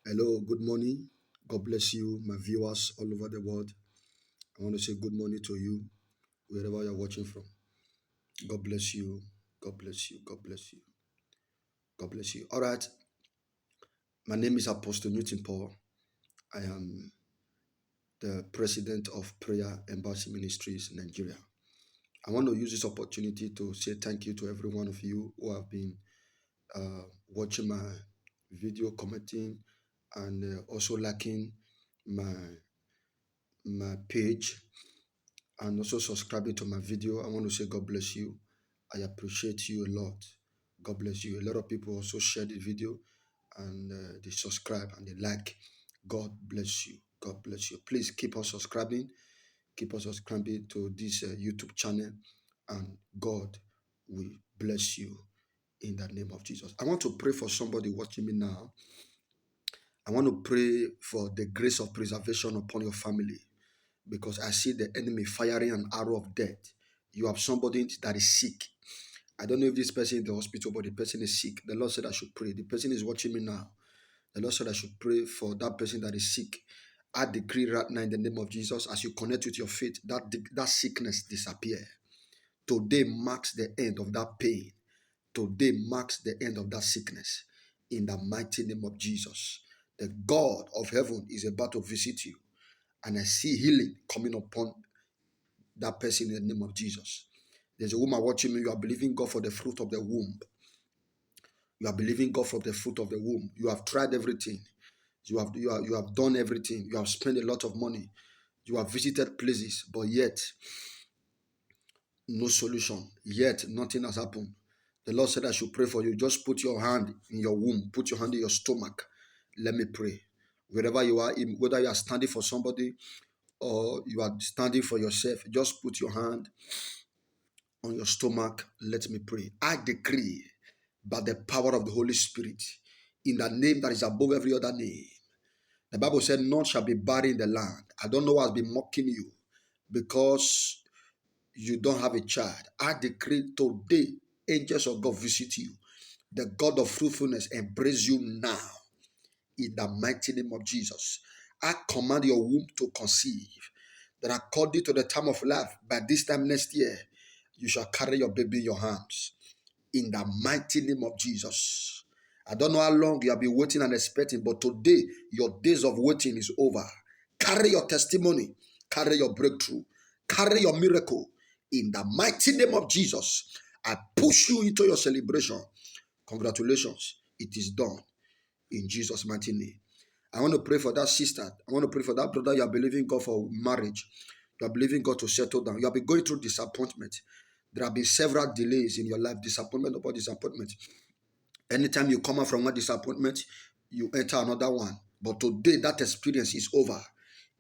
Hello, good morning. God bless you, my viewers all over the world. I want to say good morning to you, wherever you're watching from. God bless you. God bless you. God bless you. God bless you. All right. My name is Apostle Newton Paul. I am the president of Prayer Embassy Ministries, Nigeria. I want to use this opportunity to say thank you to every one of you who have been watching my video, commenting, and also liking my page and also subscribing to my video. I want to say God bless you. I appreciate you a lot. God bless you. A lot of people also share the video and they subscribe and they like. God bless you. God bless you. Please keep on subscribing. Keep on subscribing to this YouTube channel and God will bless you in the name of Jesus. I want to pray for somebody watching me now. I want to pray for the grace of preservation upon your family because I see the enemy firing an arrow of death. You have somebody that is sick. I don't know if this person is in the hospital, but the person is sick. The Lord said I should pray. The person is watching me now. The Lord said I should pray for that person that is sick. I decree right now in the name of Jesus, as you connect with your faith, that sickness disappear. Today marks the end of that pain. Today marks the end of that sickness. In the mighty name of Jesus. The God of heaven is about to visit you. And I see healing coming upon that person in the name of Jesus. There's a woman watching me. You are believing God for the fruit of the womb. You are believing God for the fruit of the womb. You have tried everything. You have done everything. You have spent a lot of money. You have visited places, but yet no solution. Yet nothing has happened. The Lord said I should pray for you. Just put your hand in your womb. Put your hand in your stomach. Let me pray. Wherever you are, whether you are standing for somebody or you are standing for yourself, just put your hand on your stomach. Let me pray. I decree by the power of the Holy Spirit, in the name that is above every other name. The Bible said, none shall be barren in the land. I don't know what has been mocking you because you don't have a child. I decree today, angels of God visit you. The God of fruitfulness embrace you now in the mighty name of Jesus. I command your womb to conceive, that according to the time of life, by this time next year, you shall carry your baby in your hands in the mighty name of Jesus. I don't know how long you have been waiting and expecting, but today your days of waiting is over. Carry your testimony, carry your breakthrough, carry your miracle in the mighty name of Jesus. I push you into your celebration. Congratulations, it is done in Jesus' mighty name. I want to pray for that sister. I want to pray for that brother. You are believing God for marriage. You are believing God to settle down. You have been going through disappointment. There have been several delays in your life, disappointment upon disappointment. Anytime you come out from one disappointment, you enter another one. But today, that experience is over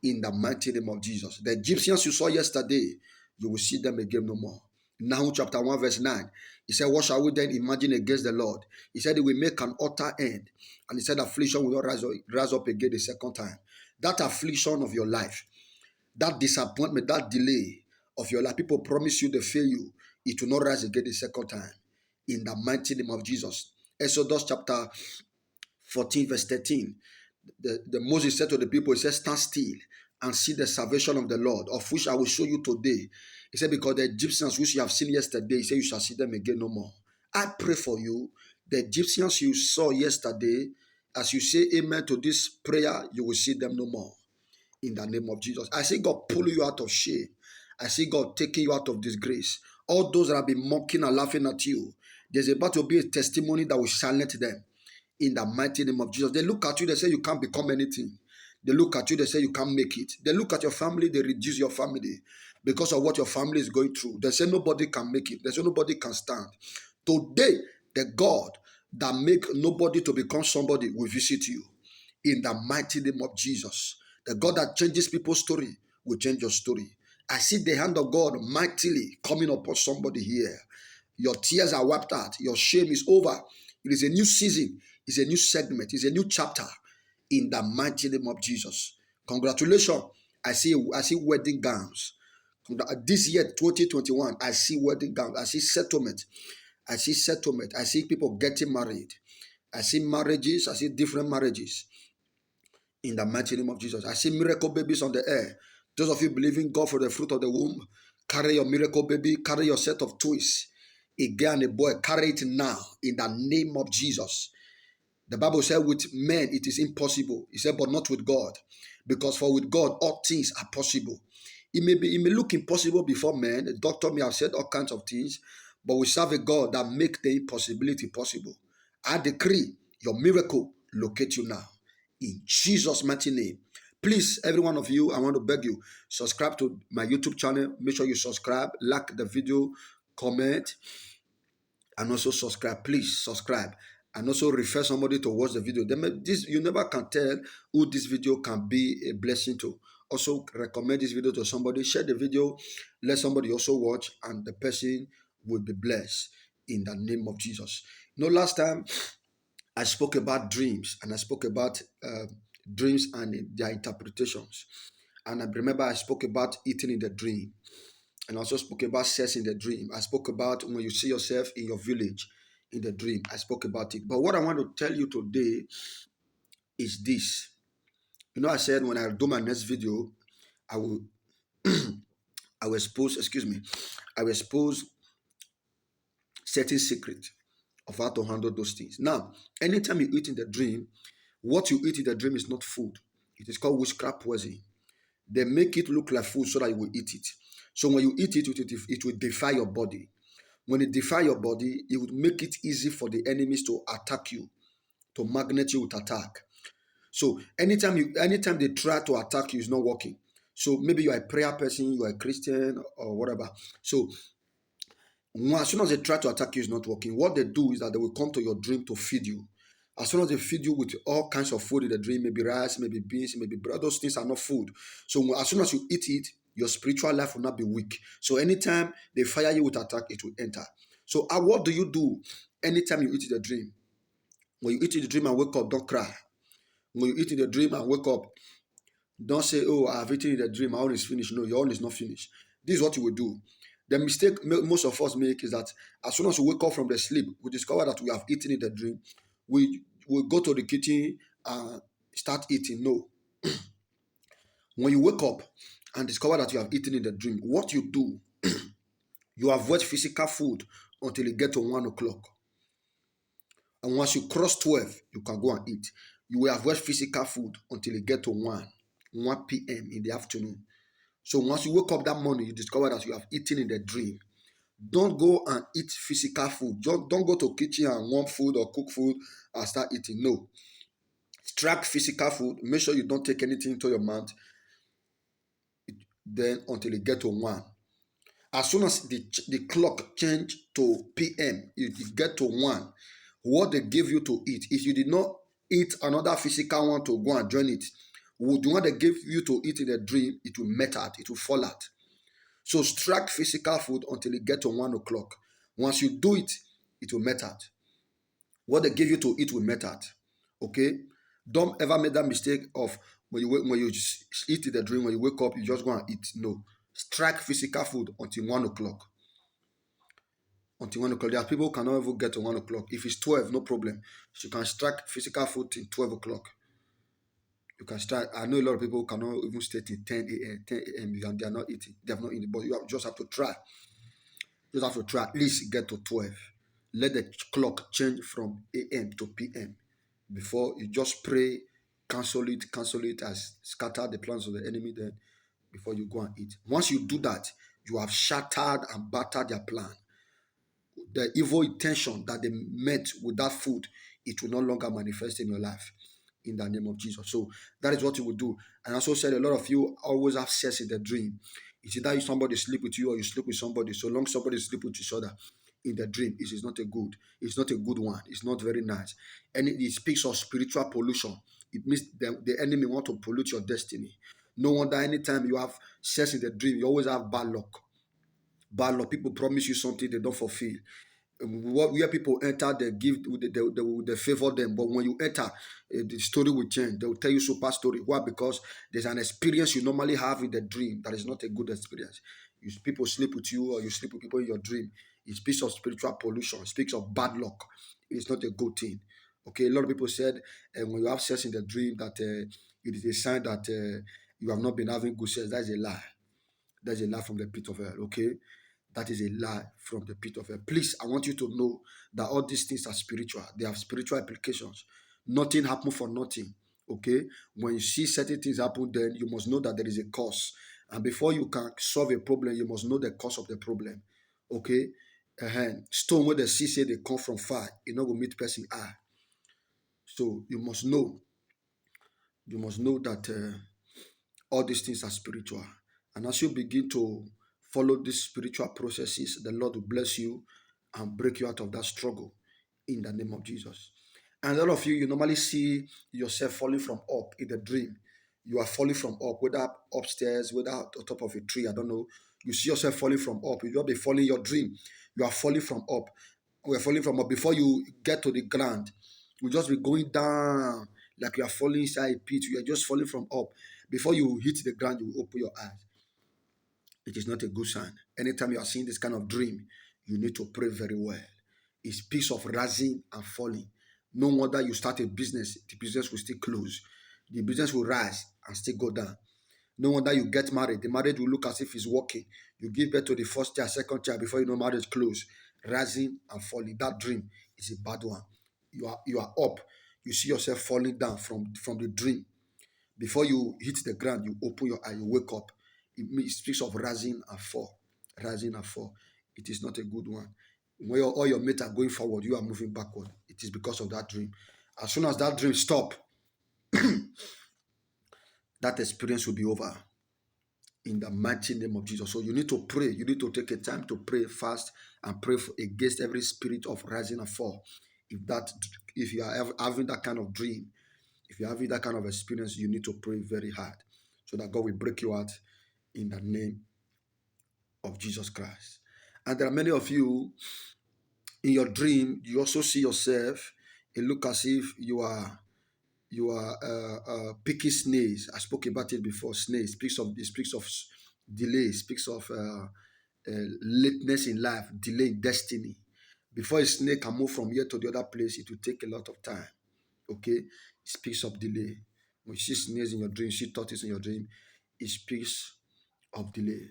in the mighty name of Jesus. The Egyptians you saw yesterday, you will see them again no more. Nahum chapter 1 verse 9. He said, what shall we then imagine against the Lord? He said he will make an utter end. And he said affliction will not rise up again the second time. That affliction of your life, that disappointment, that delay of your life, people promise you they fail you. It will not rise again the second time. In the mighty name of Jesus. Exodus chapter 14 verse 13. The Moses said to the people, he said, stand still and see the salvation of the Lord, of which I will show you today. He said, because the Egyptians which you have seen yesterday, he said, you shall see them again no more. I pray for you, the Egyptians you saw yesterday, as you say amen to this prayer, you will see them no more. In the name of Jesus. I see God pulling you out of shame. I see God taking you out of disgrace. All those that have been mocking and laughing at you, there's about to be a testimony that will silence them. In the mighty name of Jesus. They look at you, they say you can't become anything. They look at you, they say you can't make it. They look at your family, they reduce your family because of what your family is going through. They say nobody can make it. They say nobody can stand. Today, the God that make nobody to become somebody will visit you. In the mighty name of Jesus. The God that changes people's story will change your story. I see the hand of God mightily coming upon somebody here. Your tears are wiped out. Your shame is over. It is a new season. It's a new segment. It's a new chapter in the mighty name of Jesus. Congratulations. I see wedding gowns. This year, 2021, I see wedding gowns. I see settlement. I see settlement. I see people getting married. I see marriages. I see different marriages. in the mighty name of Jesus. I see miracle babies on the air. Those of you believing God for the fruit of the womb, carry your miracle baby, carry your set of twins, a girl and a boy, carry it now in the name of Jesus. The Bible said with men it is impossible. He said, but not with God. Because for with God all things are possible. It may look impossible before men. The doctor may have said all kinds of things, but we serve a God that makes the impossibility possible. I decree your miracle locate you now. In Jesus' mighty name. Please, every one of you, I want to beg you, subscribe to my YouTube channel. Make sure you subscribe, like the video, comment, and also subscribe. Please subscribe and also refer somebody to watch the video. This you never can tell who this video can be a blessing to. Also recommend this video to somebody. Share the video. Let somebody also watch, and the person will be blessed in the name of Jesus. Last time I spoke about dreams, and I spoke about dreams and their interpretations. And I remember I spoke about eating in the dream. And I also spoke about sex in the dream. I spoke about when you see yourself in your village in the dream. I spoke about it. But what I want to tell you today is this. I said when I do my next video, I will I will expose certain secret of how to handle those things. Now, anytime you eat in the dream, what you eat in the dream is not food. It is called witchcraft poison. They make it look like food so that you will eat it. So when you eat it, it will defy your body. When it defy your body, it would make it easy for the enemies to attack you, to magnet you with attack. So anytime they try to attack you, it's not working. So maybe you are a prayer person, you are a Christian or whatever. So as soon as they try to attack you, it's not working. What they do is that they will come to your dream to feed you. As soon as they feed you with all kinds of food in the dream, maybe rice, maybe beans, maybe bread, those things are not food. So as soon as you eat it, your spiritual life will not be weak. So anytime they fire you with attack, it will enter. So what do you do anytime you eat in the dream? When you eat in the dream and wake up, don't cry. When you eat in the dream and wake up, don't say, oh, I've eaten in the dream, my own is finished. No, your own is not finished. This is what you will do. The mistake most of us make is that as soon as we wake up from the sleep, we discover that we have eaten in the dream. We go to the kitchen and start eating. No. When you wake up and discover that you have eaten in the dream, what you do, you avoid physical food until you get to 1 o'clock. And once you cross 12, you can go and eat. You will avoid physical food until you get to 1 p.m. in the afternoon. So once you wake up that morning, you discover that you have eaten in the dream. Don't go and eat physical food. Don't go to kitchen and warm food or cook food and start eating. No. Track physical food. Make sure you don't take anything into your mouth. Then until you get to 1. As soon as the clock change to PM, you get to 1. What they give you to eat, if you did not eat another physical one to go and join it, the one they give you to eat in the dream, it will melt out, it will fall out. So strike physical food until you get to 1 o'clock. Once you do it, it will melt out. What they give you to eat will melt out. Okay? Don't ever make that mistake of when you eat in the dream, when you wake up, you just go and eat. No. Strike physical food until 1 o'clock. Until 1 o'clock. There are people who cannot even get to 1 o'clock. If it's 12, no problem. So you can strike physical food till 12 o'clock. You can start. I know a lot of people who cannot even stay till 10 a.m. 10 a.m. and they are not eating. They have not eaten. But you just have to try. You just have to try. At least get to 12. Let the clock change from a.m. to p.m. Before you just pray, cancel it, as scatter the plans of the enemy. Then before you go and eat. Once you do that, you have shattered and battered their plan. The evil intention that they met with that food, it will no longer manifest in your life in the name of Jesus. So that is what you will do. And I also said a lot of you always have sex in the dream. It's either somebody sleep with you or you sleep with somebody. So long somebody sleep with each other in the dream, it is not a good one. It's not very nice. And it speaks of spiritual pollution. It means the enemy want to pollute your destiny. No wonder anytime you have sex in the dream, you always have bad luck. Bad luck. People promise you something they don't fulfill. Where people enter, they favor them. But when you enter, the story will change. They will tell you super story. Why? Because there's an experience you normally have in the dream that is not a good experience. People sleep with you or you sleep with people in your dream. It speaks of spiritual pollution. It speaks of bad luck. It's not a good thing. Okay, a lot of people said when you have sex in the dream that it is a sign that you have not been having good sex. That is a lie. That is a lie from the pit of hell. Okay, that is a lie from the pit of hell. Please, I want you to know that all these things are spiritual. They have spiritual implications. Nothing happens for nothing. Okay, when you see certain things happen, then you must know that there is a cause. And before you can solve a problem, you must know the cause of the problem. Okay, stone where the sea say they come from far, you know, will meet person eye. So you must know that all these things are spiritual. And as you begin to follow these spiritual processes, the Lord will bless you and break you out of that struggle in the name of Jesus. And a lot of you, you normally see yourself falling from up in the dream. You are falling from up, whether upstairs, whether on top of a tree, I don't know. You see yourself falling from up. You don't be falling your dream. You are falling from up. We are falling from up. Before you get to the ground, you just be going down like you are falling inside a pit. You are just falling from up. Before you hit the ground, you open your eyes. It is not a good sign. Anytime you are seeing this kind of dream, you need to pray very well. It speaks of rising and falling. No wonder you start a business, the business will still close. The business will rise and still go down. No wonder you get married. The marriage will look as if it's working. You give birth to the first child, second child, before you know marriage close. Rising and falling. That dream is a bad one. You are up. You see yourself falling down from the dream. Before you hit the ground, you open your eye, you wake up. It speaks of rising and fall. Rising and fall. It is not a good one. When all your mates are going forward, you are moving backward. It is because of that dream. As soon as that dream stop, that experience will be over in the mighty name of Jesus. So you need to pray. You need to take a time to pray fast and pray against every spirit of rising and fall. If you are having that kind of dream, if you're having that kind of experience, you need to pray very hard so that God will break you out in the name of Jesus Christ. And there are many of you in your dream, you also see yourself. It looks as if you are picking snails. I spoke about it before. Snails speaks of delay, speaks of lateness in life, delay in destiny. Before a snake can move from here to the other place, it will take a lot of time. Okay, it speaks of delay. When you see snails in your dream, see tortoise in your dream, it speaks of delay.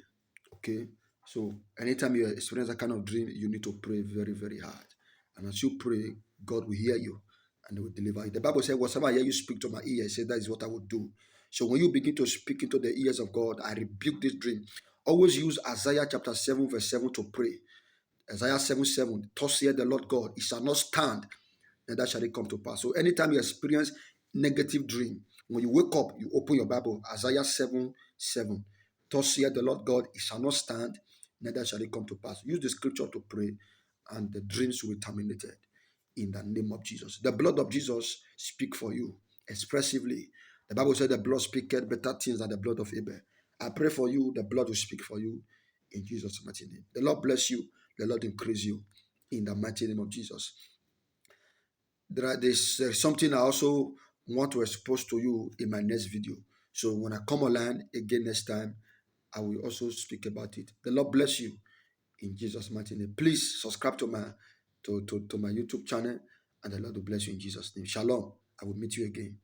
Okay, so anytime you experience that kind of dream, you need to pray very, very hard. And as you pray, God will hear you and He will deliver you. The Bible says, whatever I hear you speak to my ear, say that is what I will do. So when you begin to speak into the ears of God, I rebuke this dream. Always use Isaiah chapter 7, verse 7 to pray. Isaiah 7:7. Thus saith the Lord God, it shall not stand, and that shall it come to pass. So anytime you experience negative dream, when you wake up, you open your Bible, Isaiah 7:7. Thus saith the Lord God, it shall not stand, neither shall it come to pass. Use the scripture to pray, and the dreams will be terminated in the name of Jesus. The blood of Jesus speak for you expressively. The Bible said the blood speaketh better things than the blood of Abel. I pray for you, the blood will speak for you in Jesus' mighty name. The Lord bless you, the Lord increase you in the mighty name of Jesus. There's something I also want to expose to you in my next video. So when I come online again next time, I will also speak about it. The Lord bless you in Jesus' mighty name. Please subscribe to my YouTube channel, and the Lord will bless you in Jesus' name. Shalom. I will meet you again.